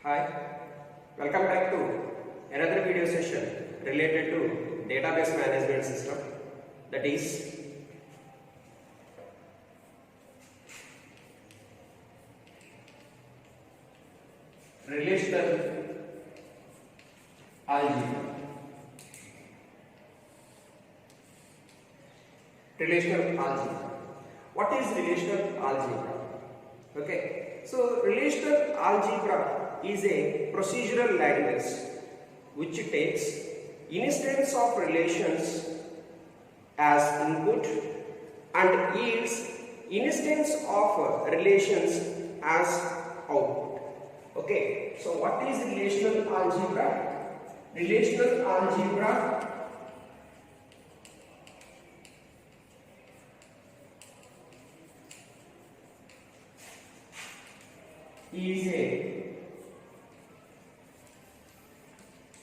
Hi, welcome back to another video session related to database management system, that is relational algebra. Relational algebra. What is relational algebra? Okay, so relational algebra is a procedural language which takes instance of relations as input and yields instance of relations as output. Okay, so what is relational algebra? Relational algebra is a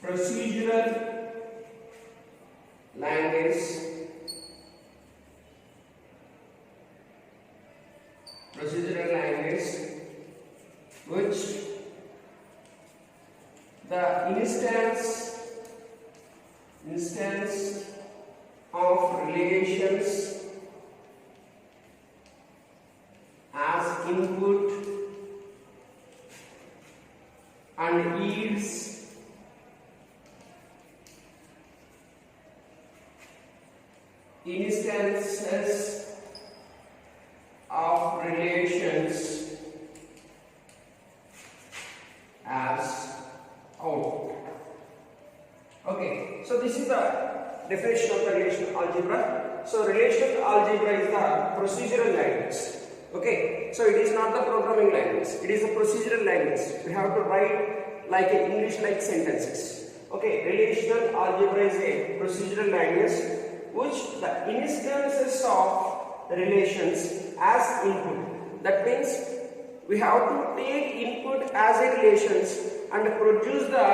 procedural language which the instance of relations as input and yields instances of relations as output. Okay, so this is the definition of the relational algebra. So relational algebra is the procedural language. Okay, so it is not the programming language, it is a procedural language. We have to write like a English like sentences. Okay, relational algebra is a procedural language which the instances of relations as input. That means we have to take input as a relations and produce the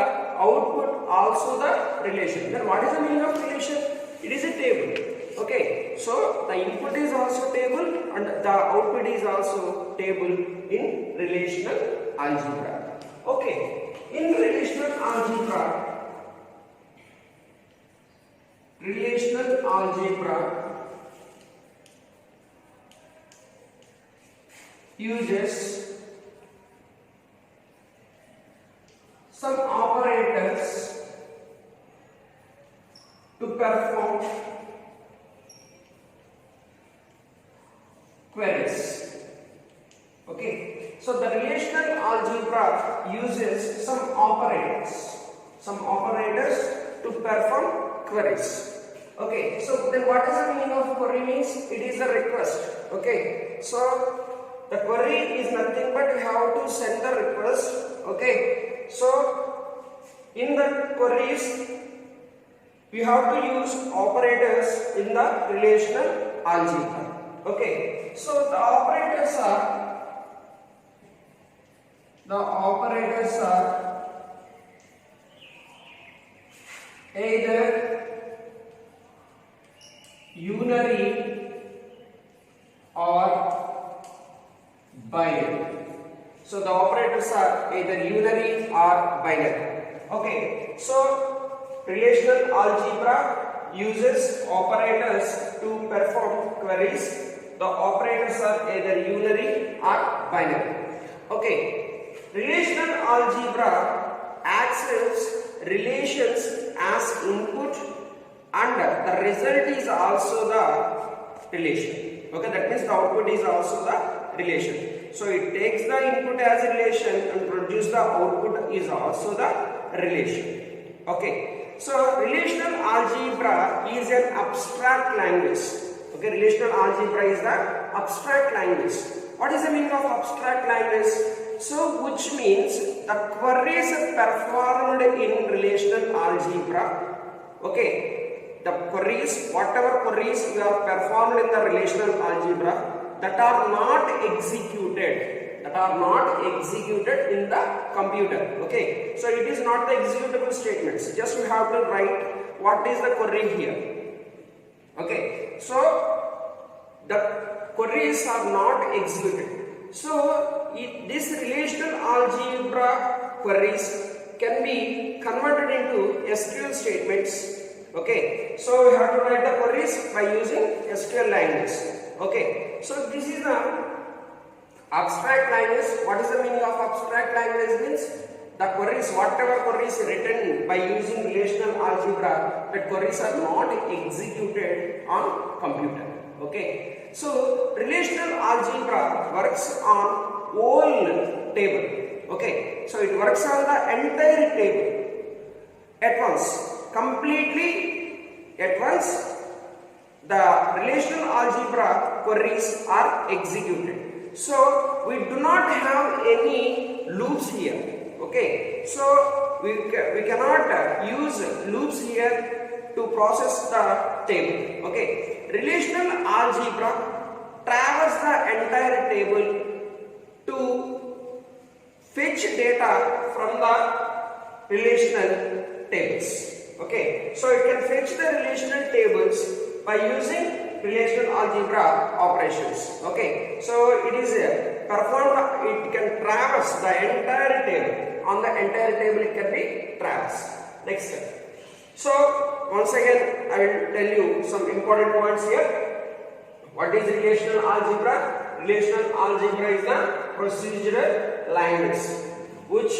output also the relation. Then what is the meaning of relation? It is a table. Okay, so the input is also table and the output is also table in relational algebra. Okay, in relational algebra uses some operators to perform queries. Okay, so the relational algebra uses some operators to perform queries. Okay, so then what is the meaning of query? Means it is a request. Okay, so the query is nothing but you have to send the request. Okay, so in the queries we have to use operators in the relational algebra. Okay, so the operators are either unary or binary. So the operators are either unary or binary. Okay, so relational algebra uses operators to perform queries. The operators are either unary or binary. Okay, relational algebra accepts relations as input and the result is also the relation. Okay, that means the output is also the relation. So it takes the input as a relation and produce the output is also the relation. Okay, so relational algebra is an abstract language. Okay, relational algebra is the abstract language. What is the meaning of abstract language? So which means the queries performed in relational algebra. Okay, the queries, whatever queries we are performed in the relational algebra that are not executed in the computer. Okay, so it is not the executable statements, just you have to write what is the query here. Okay, so the queries are not executed. So this relational algebra queries can be converted into SQL statements. Okay, so we have to write the queries by using SQL language. Okay, so this is the abstract language. What is the meaning of abstract language? Means the queries, whatever queries written by using relational algebra, that queries are not executed on computer. Okay, so relational algebra works on whole table. Okay, so it works on the entire table at once, completely at once. The relational algebra queries are executed. So we do not have any loops here. Okay, so we cannot use loops here to process the table. Okay, relational algebra traverses the entire table to fetch data from the relational tables. Okay, so it can fetch the relational tables by using relational algebra operations. Okay, so it is performed, it can traverse the entire table. On the entire table it can be traversed. Next step. So once again I will tell you some important points here. What is relational algebra? Relational algebra is the procedural language which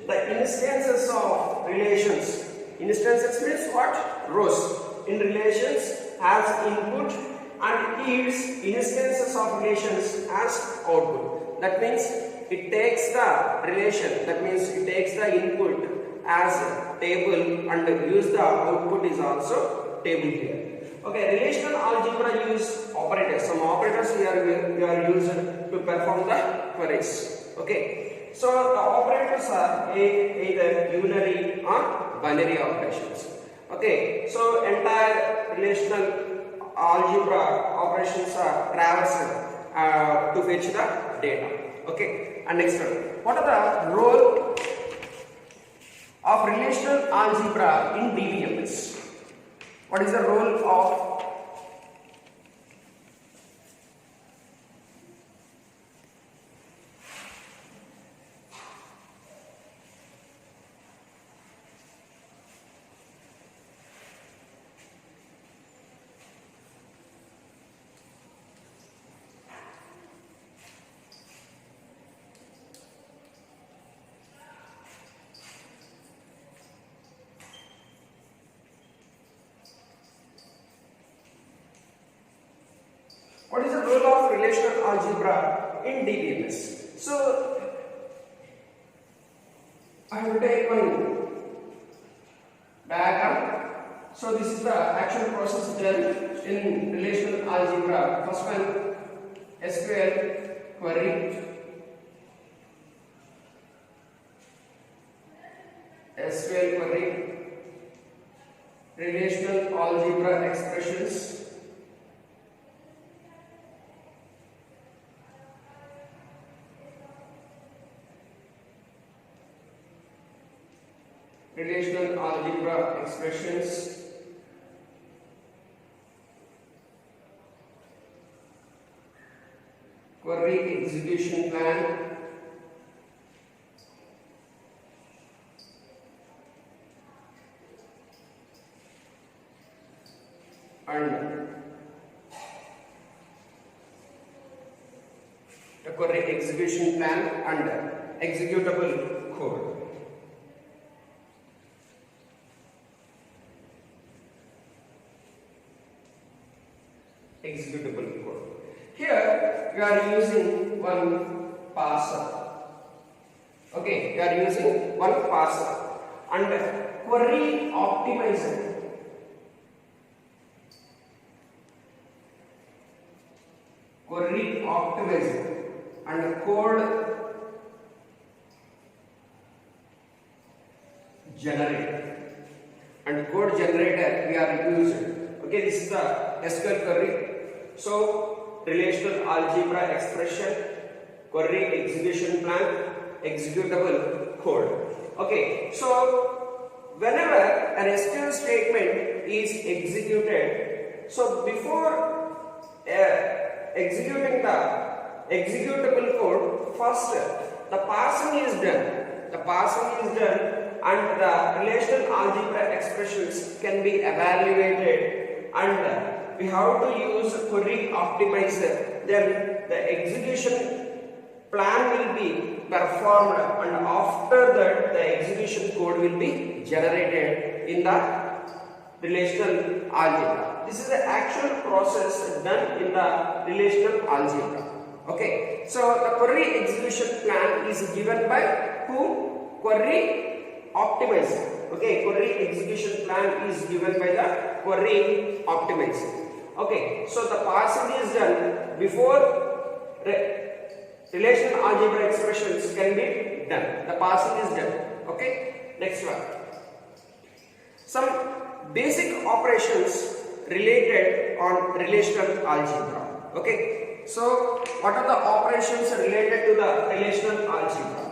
the instances of relations, instances means what? Rows in relations has input and yields instances of relations as output. That means it takes the relation, that means it takes the input as a table and use the output is also table here. Okay, relational algebra use operators. Some operators here we are used to perform the queries. Okay, so the operators are either unary or binary operations. Okay, so entire relational algebra operations are traversed to fetch the data. Okay, and next one. What are the role of relational algebra in DBMS? What is the role of relational algebra in DBMS? So I will take one diagram. So this is the actual process done in relational algebra. First one, SQL query, relational algebra expressions, relational algebra expressions, query execution plan, and the query execution plan and executable code. Executable code. Here we are using one parser. Okay, we are using one parser and query optimizer. Query optimizer and code generator. And code generator we are using. Okay, this is the SQL query. So relational algebra expression, query execution plan, executable code. Okay, so whenever an SQL statement is executed, so before executing the executable code, first the parsing is done. The parsing is done and the relational algebra expressions can be evaluated, and we have to use query optimizer. Then the execution plan will be performed, and after that the execution code will be generated in the relational algebra. This is the actual process done in the relational algebra. Okay, so the query execution plan is given by who? Query optimizer. Okay, query execution plan is given by the query optimizer. Okay, so the parsing is done before relational algebra expressions can be done. The parsing is done. Okay, next one. Some basic operations related on relational algebra. Okay, so what are the operations related to the relational algebra?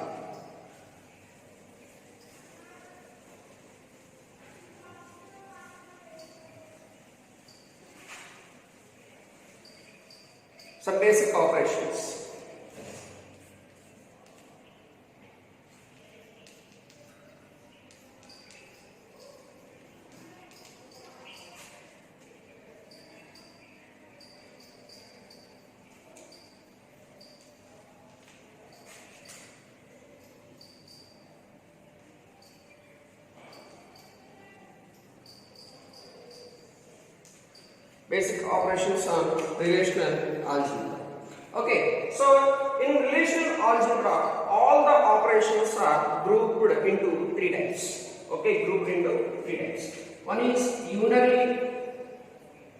Some basic operations. Basic operations on relational algebra. Okay, so in relational algebra, all the operations are grouped into three types. Okay, grouped into three types. One is unary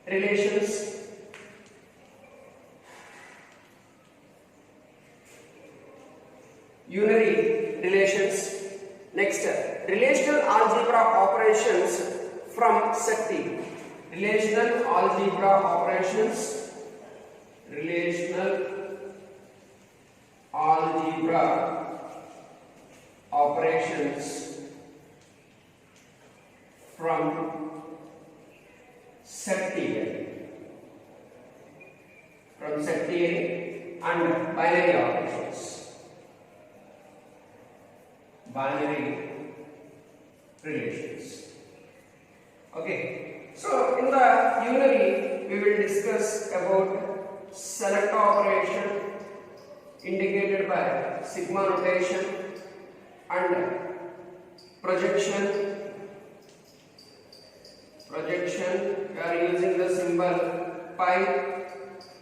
relations, Next, relational algebra operations from set theory. Relational algebra operations from set theory and binary operations. Binary relations. Okay, so in the unary we will discuss about select operation indicated by sigma notation, and projection we are using the symbol pi,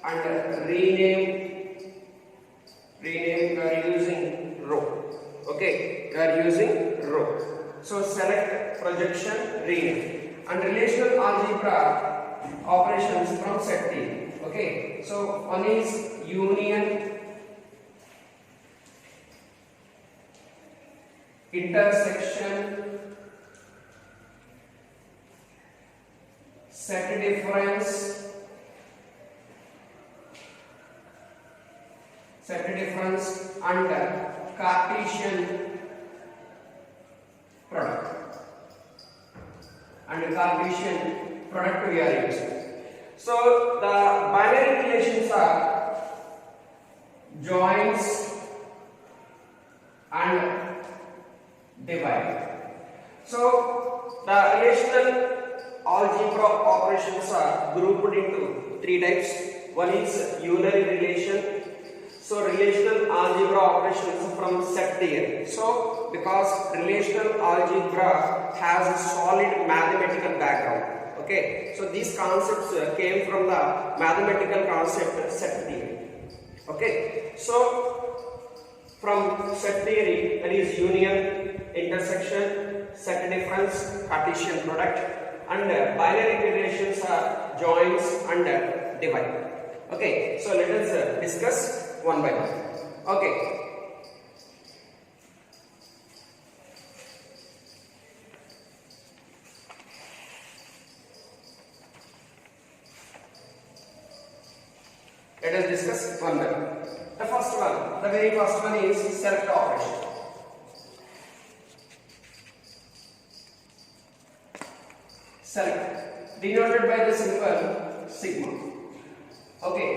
and rename we are using row. Okay, we are using row. So select, projection, rename, and relational algebra operations from set theory. Okay, so one is union, intersection, set difference, and Cartesian product. We are using. So the binary relations are joins and divide. So the relational algebra operations are grouped into three types. One is unary relation. So relational algebra operations from set theory. So because relational algebra has a solid mathematical background. Okay, so these concepts came from the mathematical concept set theory. Okay, so from set theory, that is union, intersection, set difference, Cartesian product, and binary relations are joins and divide. Okay, so let us discuss one by one. Okay, let us discuss one by one. The very first one is select operation. Select, denoted by the symbol sigma. Okay,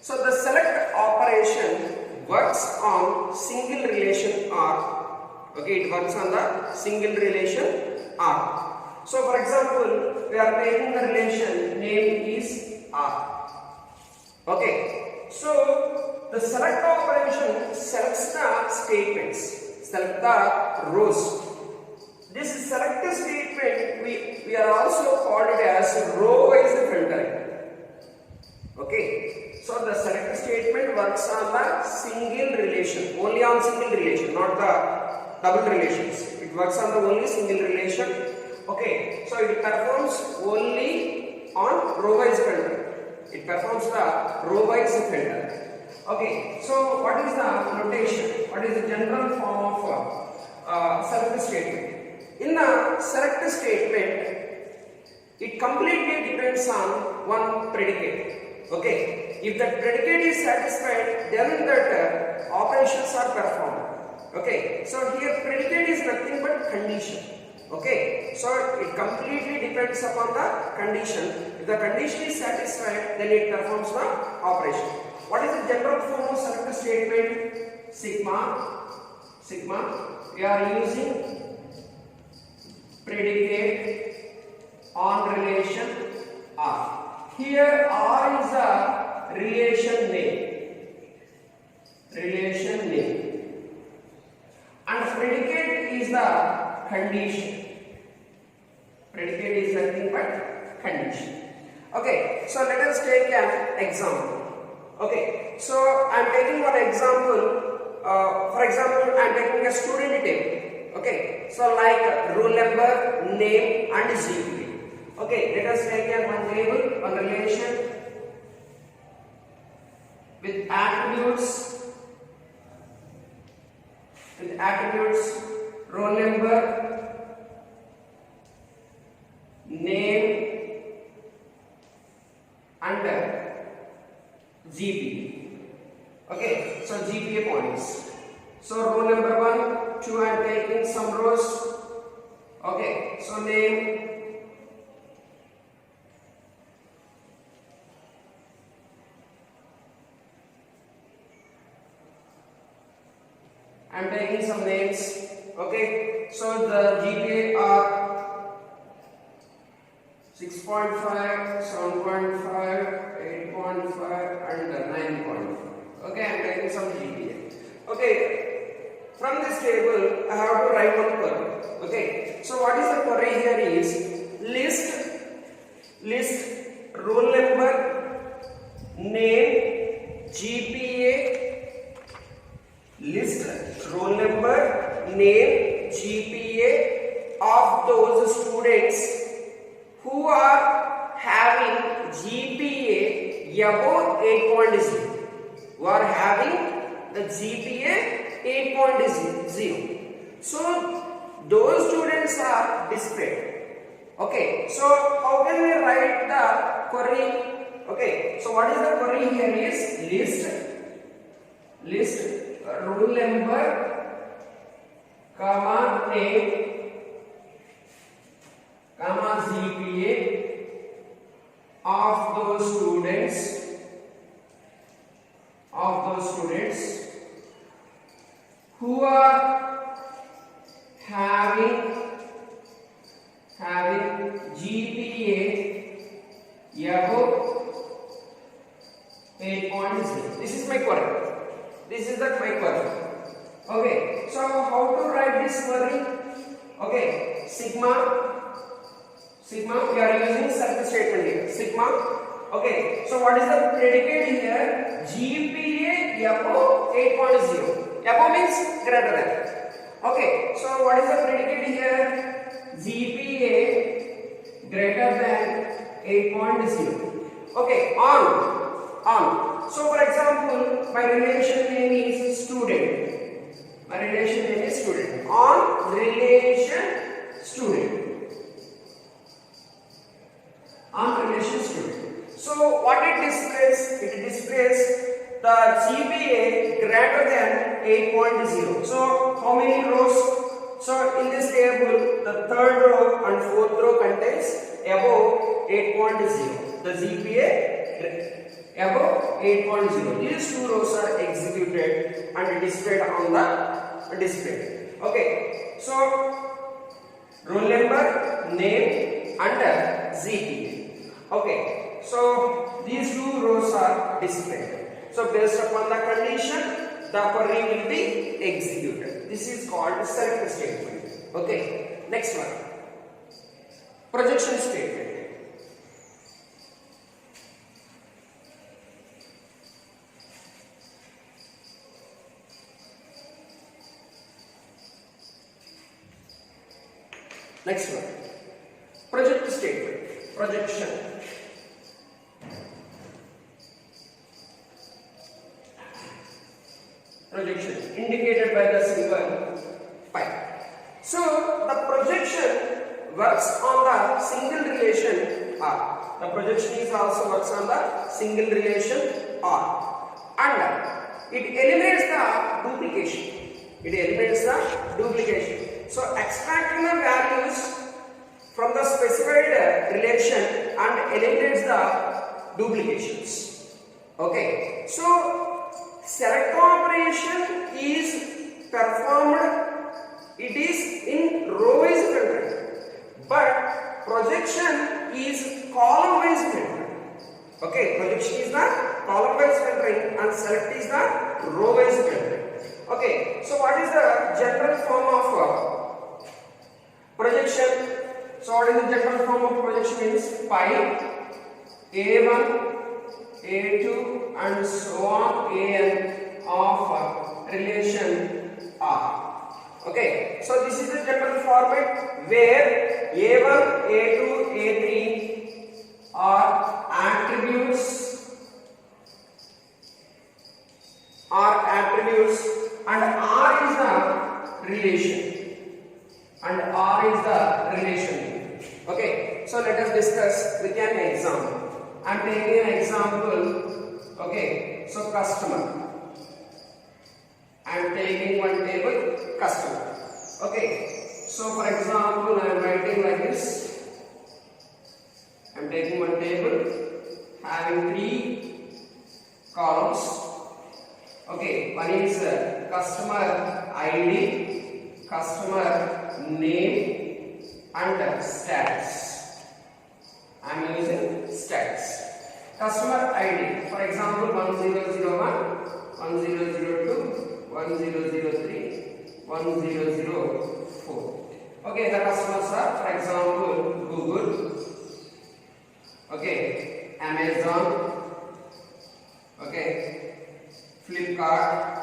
so the select operation works on single relation or Okay, it works on the single relation R. So for example, we are taking the relation name is R. Okay, so the select operation selects the statements, select the rows. This select statement we are also called it as row wise filtering. Okay, so the select statement works on the single relation, only on single relation, not the double relations. It works on the only single relation. Okay, so it performs only on row wise filtering. It performs the row wise filter. Okay, so what is the notation? What is the general form of select statement? In the select statement, it completely depends on one predicate. Okay, if that predicate is satisfied, then that operations are performed. Okay, so here predicate is nothing but condition. Okay, so it completely depends upon the condition. If the condition is satisfied, then it performs the operation. What is the general form of select statement? Sigma. We are using predicate on relation R. Here R is a relation name. And predicate is the condition. Predicate is nothing but condition. Okay, so let us take an example. Okay, so I am taking one example. For example, I am taking a student table. Okay, so like roll number, name, and GPA. Okay, let us take one table, one relation with attributes, roll number, name, and GPA. Okay, so GPA points. So row number 1, 2, I am taking some rows. Okay, so name, I am taking some names. Okay, so the GPA are 6.5, 7.5, 8.5, and 9.5. Okay, I am taking some GPA. Okay. From this table, I have to write one query. Okay, so what is the query here is list roll number, name, GPA, list roll number, name, GPA of those students who are having GPA above 8.0, who are having the GPA 8.0. So those students are displayed. Okay, so how can we write the query? Okay, so what is the query here is list roll number, comma name, comma GPA of those students who are having GPA above 8.0. This is my query. This is my query. Okay, so how to write this query? Okay, sigma, we are using select statement here. Sigma. Okay, so what is the predicate here? GPA above 8.0. Above means greater than. Okay, so what is the predicate here? GPA greater than 8.0. Okay, on. So for example, my relation name is student. On relation student. So what it displays? It displays the GPA greater than 8.0. So how many rows? So in this table, the third row and fourth row contains above 8.0. The GPA above 8.0. These two rows are executed and displayed on the display. Okay, so roll number, name and ZPA. Okay, so these two rows are displayed. So based upon the condition, the query will be executed. This is called select statement. Okay, next one, projection statement. Next one, project statement, projection. Projection indicated by the symbol pi. So the projection works on the single relation R. The projection is also works on the single relation R, and it eliminates the duplication. It eliminates the duplication. So extracting the values from the specified relation and eliminates the duplications. Okay. So select operation is performed. It is in row-wise filtering, but projection is column-wise filtering. Okay, projection is the column-wise filtering and select is the row-wise filtering. Okay, so what is the general form of projection? So what is the general form of projection is pi, A1, A2 and so on, An of relation R. Okay, so this is the general format where A1, A2, A3 are attributes and R is the relation. Okay, so let us discuss with an example. I am taking an example. Okay, so customer. I am taking one table, customer. Okay, so for example, I am writing like this. I am taking one table having 3 columns. Okay, one is customer ID, customer name and status. I am using status. Customer ID, for example, 1001, 1002. 1003, 1004. Okay, the customers are, for example, Google, okay, Amazon, okay, Flipkart,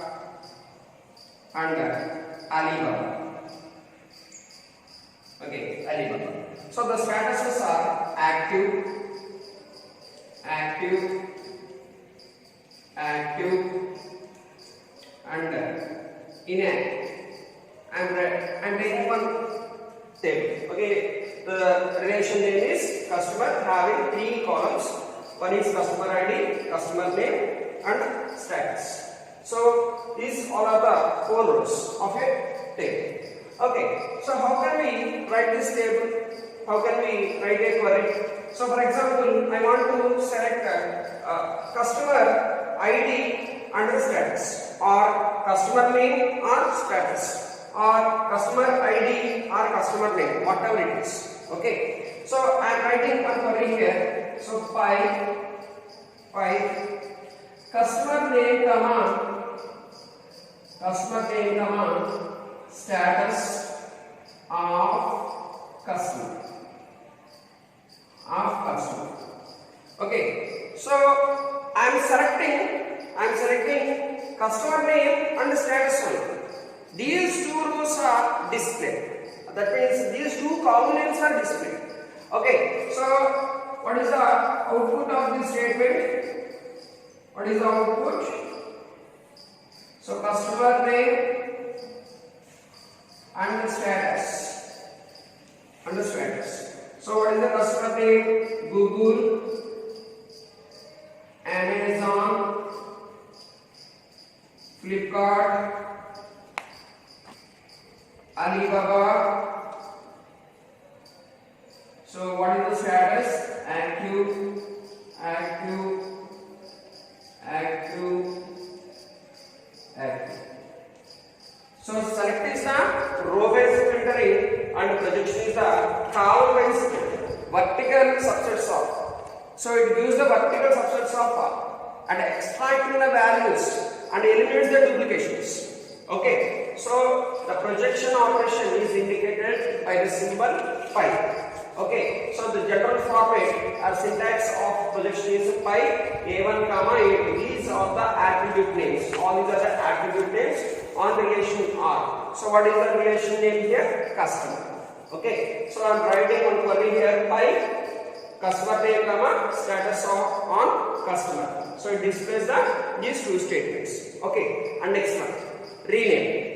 and Alibaba. Okay, Alibaba. So the statuses are active, and inactive. I'm taking one table. Okay, the relation name is customer having 3 columns. One is customer ID, customer name, and status. So these all are the 4 rows of a table. Okay, so how can we write this table? How can we write a query? So for example, I want to select customer ID and the status, or customer name or status, or customer ID or customer name, whatever it is. Okay, so I am writing one query here. So pi customer name status of customer. Okay, so I am selecting customer name and status only. These 2 rows are displayed. That means these 2 column names are displayed. Okay, so what is the output of this statement? What is the output? So customer name and the status. So what is the customer name? Google, Amazon, Flipkart, Alibaba. So what is the status? Active. So So select is the row wise filtering and projection is the column wise vertical subsets of. So it gives the vertical subsets of and extracting the values and eliminates the duplications. Okay, so the projection operation is indicated by the symbol pi. Okay, so the general format or syntax of projection is pi a1 comma a2. These are the attribute names. All these are the attribute names on relation R. So what is the relation name here? Customer. Okay, so I am writing one query here pi customer name comma status of on customer. So it displays these two statements. Okay, and next one, rename.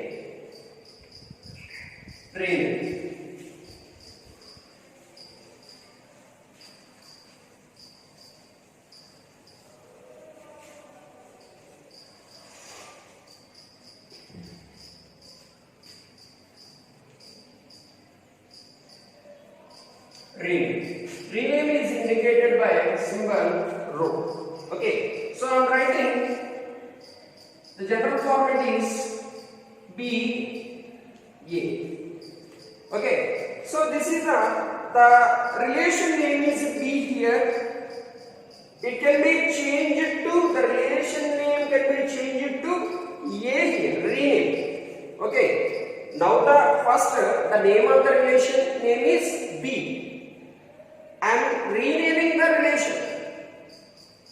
Rename is indicated by symbol row. Okay, so I am writing the general format is B A. Okay, so this is the relation name is B here. It can be changed to the relation name can be changed to A here. Rename. Okay, now the name of the relation name is B. I am renaming the relation.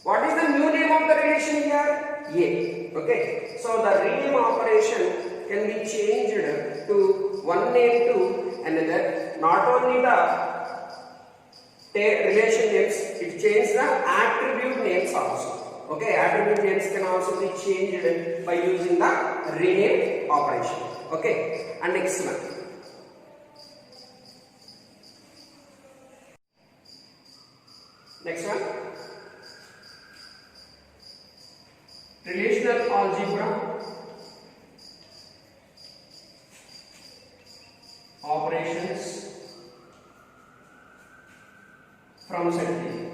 What is the new name of the relation here? A. Okay. So the rename operation can be changed to one name to another. Not only the relation names, it changes the attribute names also. Okay. Attribute names can also be changed by using the rename operation. Okay. And next one. Next one, relational algebra operations from set theory.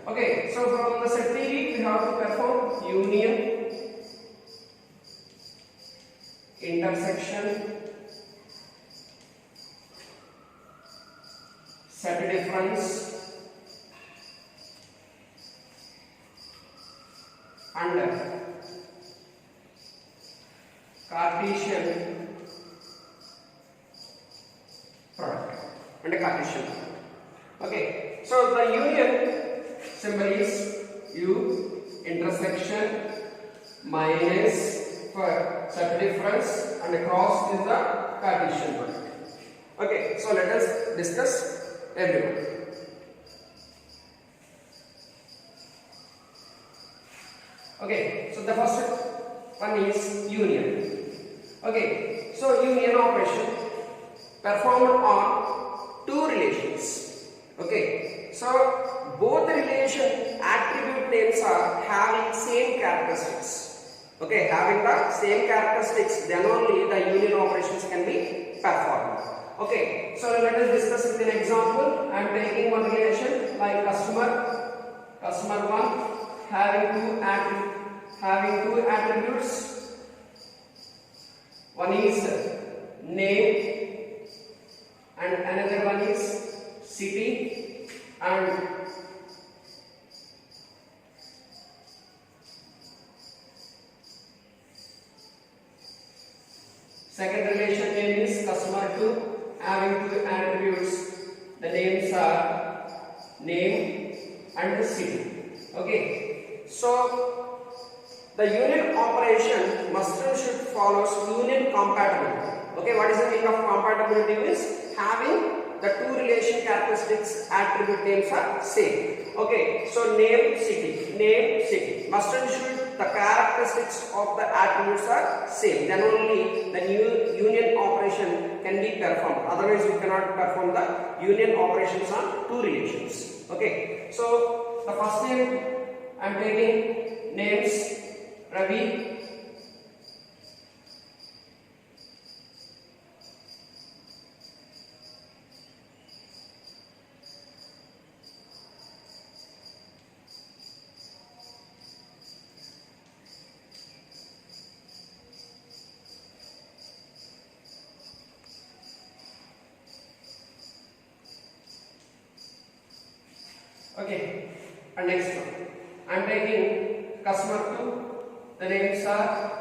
Okay, so from the set theory we have to perform union, intersection, set difference and Cartesian product and a Cartesian product. Okay, so the union symbol is U, intersection minus for set difference and cross is the Cartesian product. Okay, so let us discuss everyone. Okay, so the first one is union. Okay, so union operation performed on two relations. Okay, so both relation attribute names are having same characteristics. Okay, having the same characteristics, then only the union operations can be performed. Okay, so let us discuss with an example. I am taking one relation like customer 1 having two attributes. One is name and another one is city, and second relation name is customer 2 having two attributes. The names are name and city. Okay, so the union operation must and should follows union compatibility. Okay, what is the meaning of compatibility? Is having the two relation characteristics attribute names are same. Okay, so name city must and should the characteristics of the attributes are same, then only the new union operation can be performed. Otherwise we cannot perform the union operations on two relations. Okay, so the first name I am taking names Ravi, And next one, I am taking customer 2. The names are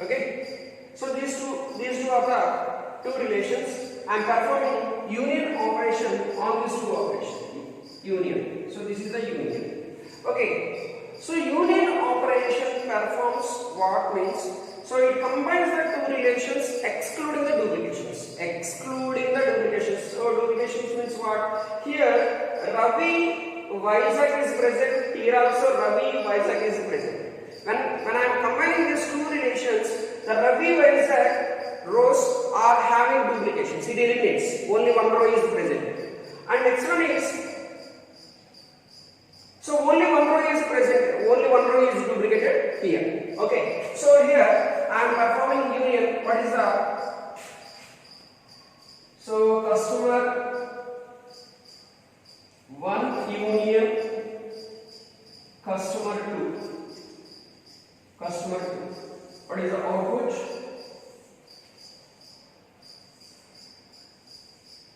okay. So these two are the two relations. I am performing union operation on these two operations. Union. So this is the union. Okay. So union operation performs what means? So it combines the two relations excluding the duplications. Excluding the duplications. So duplications means what? Here Ravi Vizag is present. Here also Ravi Vizag is present. When I am combining these two relations, the Ravi Vizag rows are having duplications. It eliminates. Only one row is present. And next one is, so only one row is present. Only one row is duplicated here. Okay. So here I am performing union. What is the? So customer 1 union customer 2. Customer 2. What is the output?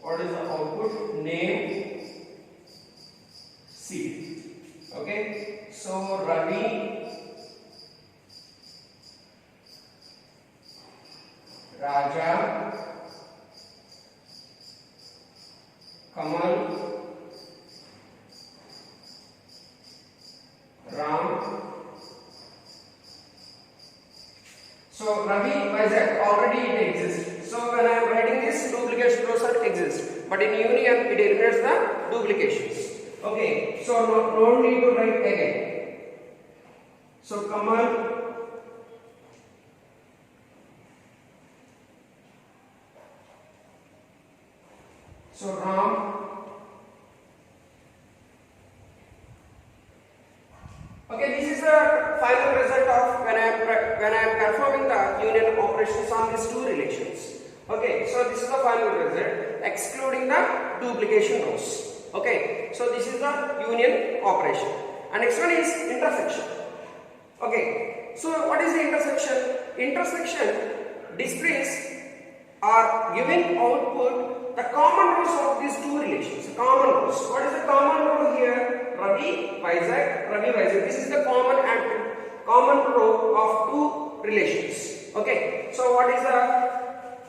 What is the output? Name C. Okay. So Ravi, Raja, Kamal, Ram. So Ravi Vizag already it exists. So when I am writing this, duplicates rows exist, but in union it eliminates the duplications. Okay. So no need to write again. So Kamal, so Ram. Okay, this is the final result of when I am performing the union operations on these two relations. Okay, so this is the final result excluding the duplication rows. Okay, so this is the union operation. And next one is intersection. Okay, so what is the intersection? Intersection displays are giving output the common rows of these two relations. Common rows. What is the common row here? Ravi Vizag, Ravi Vizag. This is the common row of two relations. Okay. So what is the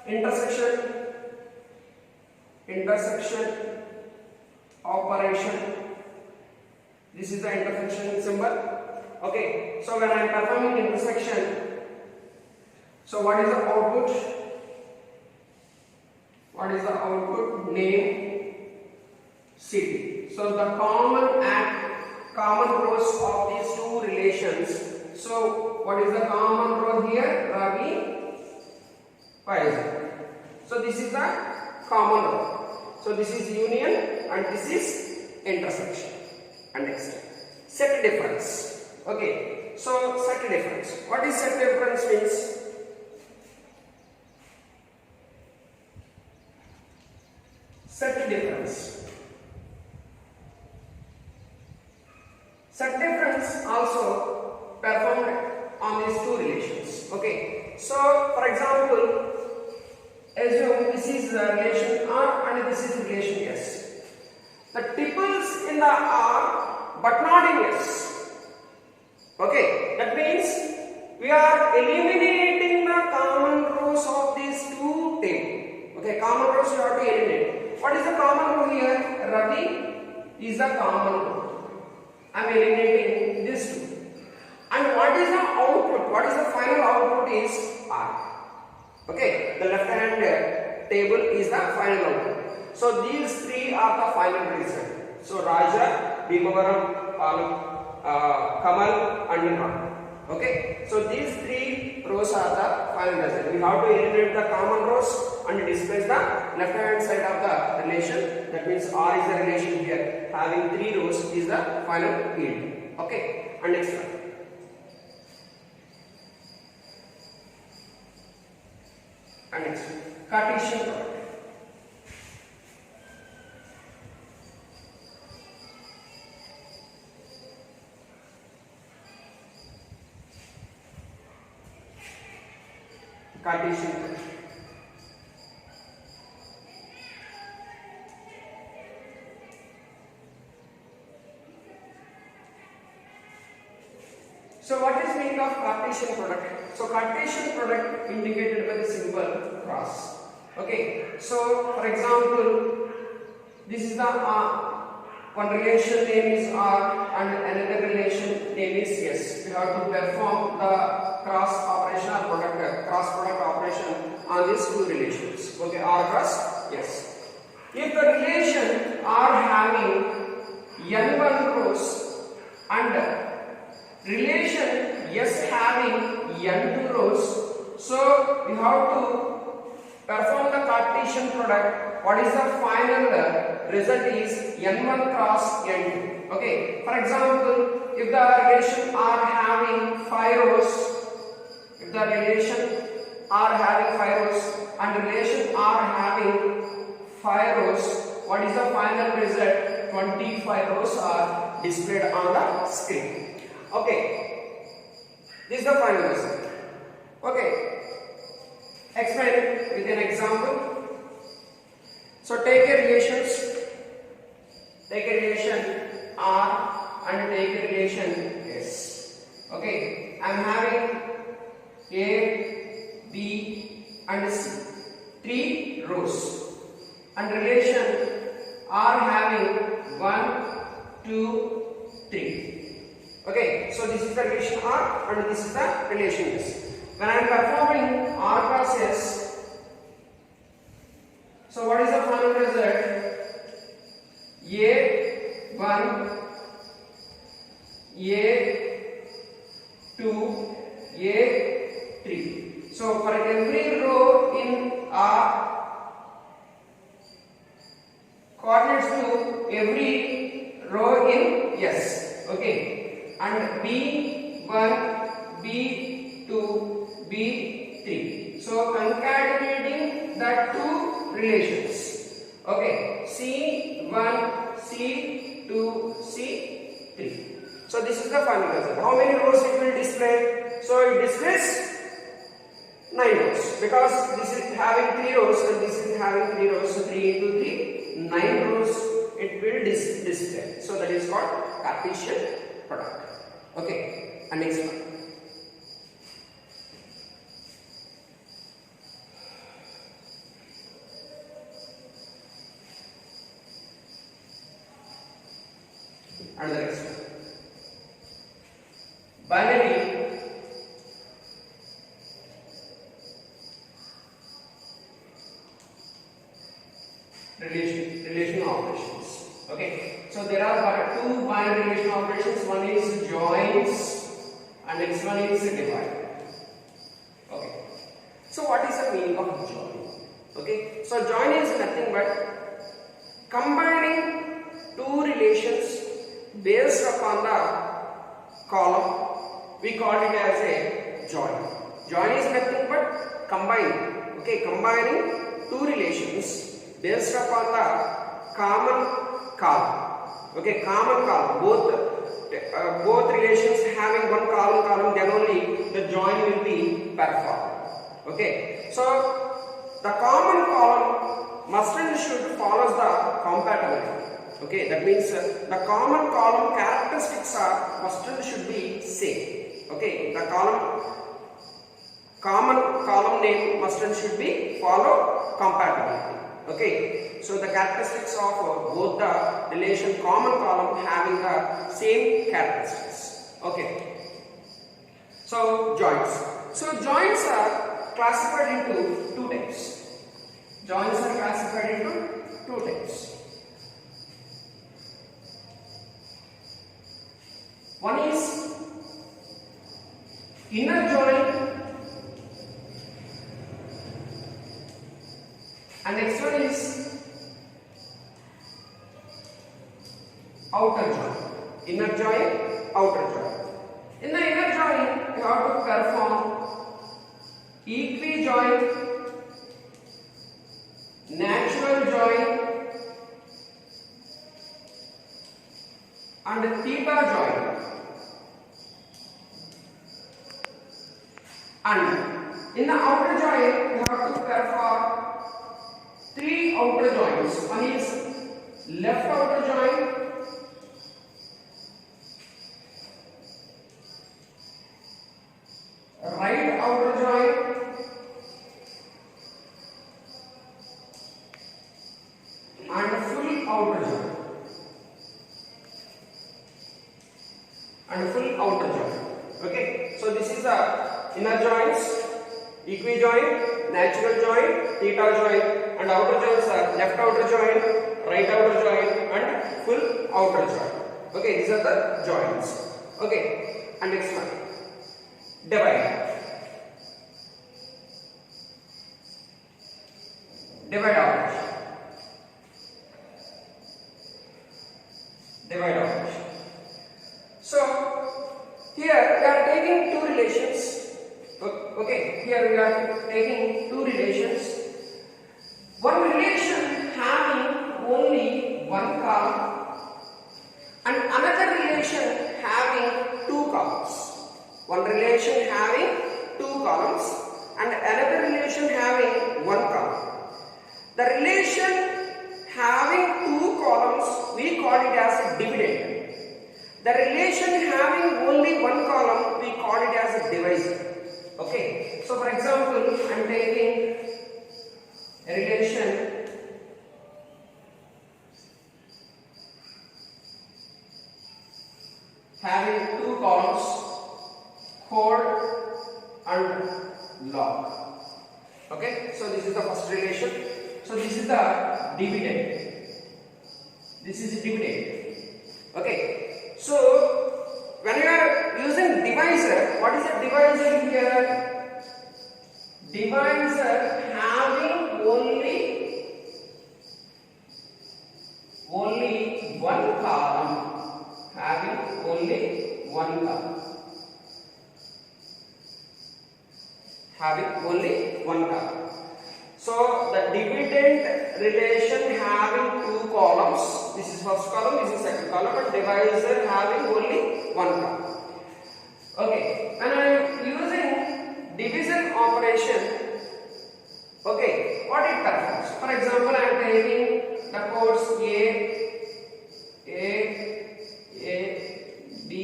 intersection? Intersection operation. This is the intersection symbol. Okay. So when I am performing intersection, so what is the output? What is the output? Name city. So the common rows of these two relations. So what is the common row here? Ravi Vizag. So this is the common row. So this is union and this is intersection. And next, set difference. Okay. So set difference. What is set difference means? Set difference. Set difference also performed on these two relations. Okay. So for example, assume this is relation R and this is relation S. The tuples in the R but not in S. Okay. That means we are eliminating the common rows of these two tables. Okay. Common rows you have to eliminate. What is the common row here? Ravi is the common row. I am eliminating this two. And what is the output? What is the final output is R. Okay, the left hand table is the final output. So these three are the final result. So Raja, Bhimavaram, Kamal and Ram. Okay, so these three rows are the final result. We have to eliminate the common rows and displace the left hand side of the relation. That means R is the relation here. Having three rows is the final yield. Okay, and next one. And next one. Cartesian product. Cartesian product. So what is meaning of Cartesian product? So Cartesian product indicated by the symbol cross. Okay. So for example, this is the one relation name is R and another relation name is S. We have to perform the cross operation or cross product operation on these two relations. Okay, R cross S. If the relation R having n1 rows and relation S having n2 rows, so we have to perform the Cartesian product. What is the final result is n1 cross n2. Okay, for example, if the relation R having 5 rows, if the relation R having 5 rows and relation R having 5 rows, what is the final result? 25 rows are displayed on the screen. Okay, this is the final result. Okay, explain with an example. So take a relation R and take a relation S. Okay, I am having A, B and C, 3 rows, and relation R having 1, 2, 3. Okay, so this is the relation R and this is the relation S. When I am performing R cross S, so what is the final result? A1, A2, A3. So for every row in R coordinates to every row in S. Okay, and B1, B2, B3. So concatenating the two relations. Okay, C1, C2, C3. So this is the final result. How many rows it will display? So it displays 9 rows because this is having 3 rows and this is having 3 rows. So 3 into 3, 9 rows it will display. So that is called Cartesian product. Okay, and next one. And the next one. Binary relation operations. Okay, so there are 2 binary relation operations. One is joins and next one is divide. Okay, so what is the meaning of join? Okay, so join is nothing but combining 2 relations based upon the column. We call it as a join. Join is nothing but combining. Okay, combining 2 relations based upon the common column. Okay, common column. Both relations having one column, then only the join will be performed. Okay, so the common column must and should follow the compatibility. Okay, that means the common column characteristics are must and should be same. Okay, the common column name must and should be follow compatibility. Okay, so the characteristics of both the relation common column having the same characteristics. Okay, so joins. So joins are classified into 2 types. Joins are classified into 2 types. One is inner join and next one is outer join. Inner join, outer join. In the inner join, you have to perform equi join natural join and theta join. And in the outer join, we have to perform three outer joins. One is left outer join, right outer join, and full outer join. And full outer join. Okay, so this is the inner joints, equijoin, natural join, theta join, and outer joints are left outer join, right outer join, and full outer join. Okay, these are the joints. Okay, and next one, divide. Divide operation. Divide operation. So here we are taking two relations. Okay, here we are taking two relations. One relation having only one column and another relation having two columns. One relation having two columns and another relation having one column. The relation having two columns we call it as dividend. The relation having only one column we call it as a divisor. Okay, so for example, I am taking a relation having two columns, chord and log. Okay, so this is the first relation. So this is the dividend. This is the dividend. Okay, so when you are using divisor, what is a divisor here? Divisor having only one column, having only one column, having only one column. So the dividend relation having two columns, this is first column, this is second column, and divisor having only one column. Okay, when I am using division operation, okay, what it performs? For example, I am taking the codes A, B,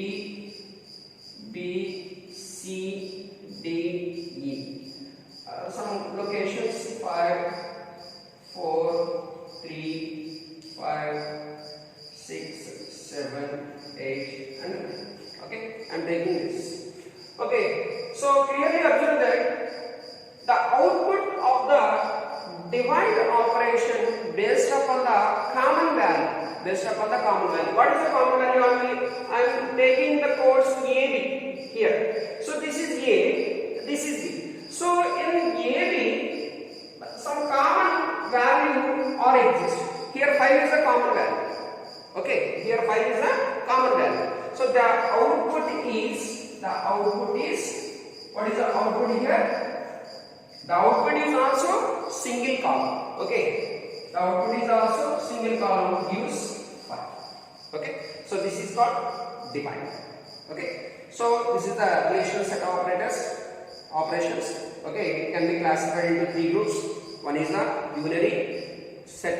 C, D, E. Some locations 5, 4, 3, 5, 6, 7, 8, and okay, I am taking this. Okay, so clearly observe that the output of the divide operation based upon the common value. Based upon the common value. What is the common value? I am taking the codes AB here. So this is A, this is B. So in AB, some common value or exists. Here 5 is a common value. Okay, here 5 is a common value. So the output is what is the output here? The output is also single column. Okay, the output is also single column gives 5. Okay, so this is called divide. Okay, so this is the relational set of operations. Okay, it can be classified into three groups. One is the unary set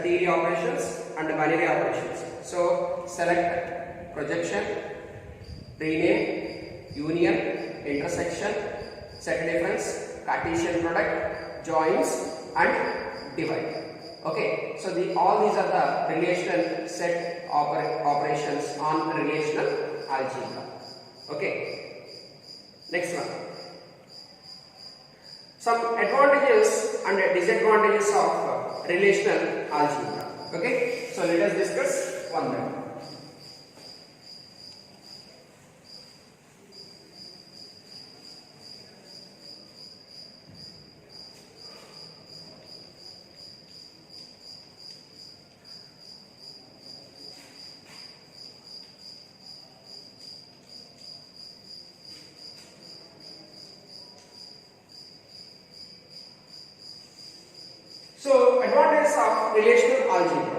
theory operations and binary operations. So select, projection, rename, union, intersection, set difference, Cartesian product, joins, and divide. Okay, so all these are the relational set operations on relational algebra. Okay, next one. Some advantages and disadvantages of relational algebra. Okay, so let us discuss one by one. So advantages of relational algebra.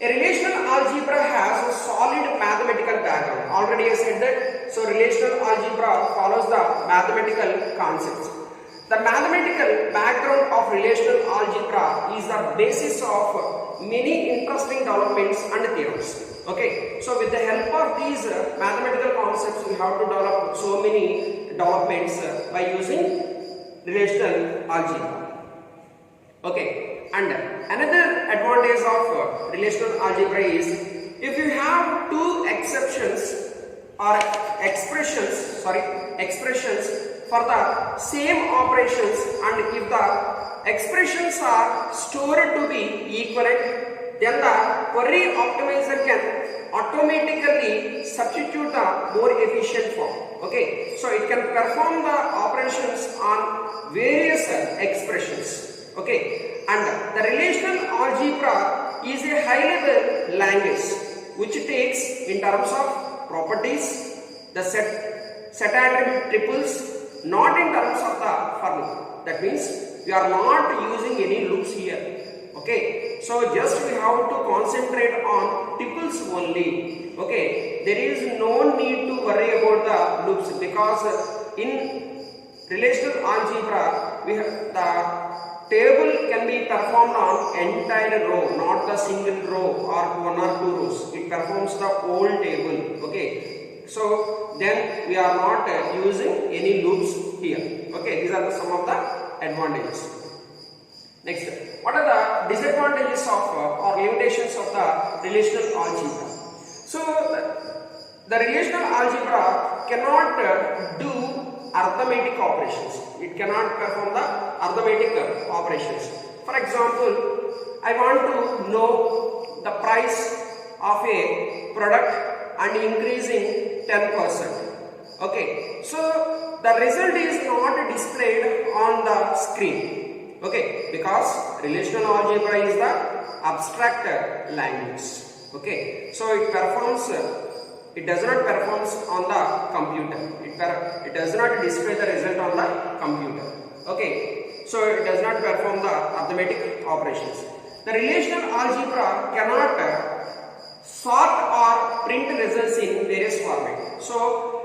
A relational algebra has a solid mathematical background. Already I said that. So relational algebra follows the mathematical concepts. The mathematical background of relational algebra is the basis of many interesting developments and theorems. Okay, so with the help of these mathematical concepts, we have to develop so many developments by using relational algebra. Okay, and another advantage of relational algebra is if you have two exceptions or expressions for the same operations, and if the expressions are stored to be equivalent, then the query optimizer can automatically substitute the more efficient form. Okay, so it can perform the operations on various expressions. Okay, and the relational algebra is a high-level language which takes in terms of properties, the set attribute triples, not in terms of the formula. That means we are not using any loops here. Okay, so just we have to concentrate on tuples only. Okay, there is no need to worry about the loops, because in relational algebra we have the table can be performed on entire row, not the single row or one or two rows. It performs the whole table. Okay, so then we are not using any loops here. Okay, these are the some of the advantages. Next, what are the disadvantages of or limitations of the relational algebra? So the relational algebra cannot do arithmetic operations. It cannot perform the arithmetic operations. For example, I want to know the price of a product and increasing 10%. Okay, so the result is not displayed on the screen. Okay, because relational algebra is the abstract language. Okay, so it performs. It does not perform on the computer. It does not display the result on the computer. Okay, so it does not perform the arithmetic operations. The relational algebra cannot sort or print results in various formats. So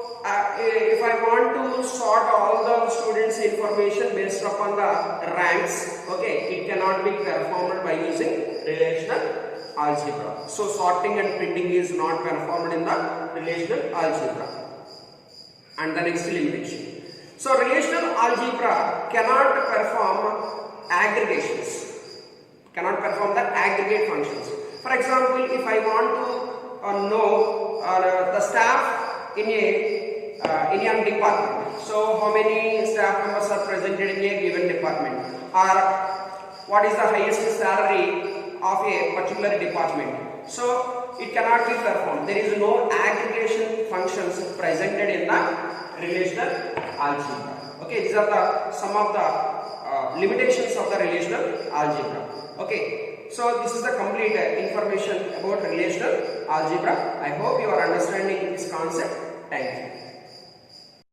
if I want to sort all the students' information based upon the ranks, okay, it cannot be performed by using relational algebra. So sorting and printing is not performed in the relational algebra. And the next limitation. So relational algebra cannot perform aggregations, cannot perform the aggregate functions. For example, if I want to know the staff in a department, so how many staff members are present in a given department, or what is the highest salary of a particular department, so it cannot be performed. There is no aggregation functions presented in the relational algebra. Okay, these are the some of the limitations of the relational algebra. Okay, so this is the complete information about relational algebra. I hope you are understanding this concept. Thank you.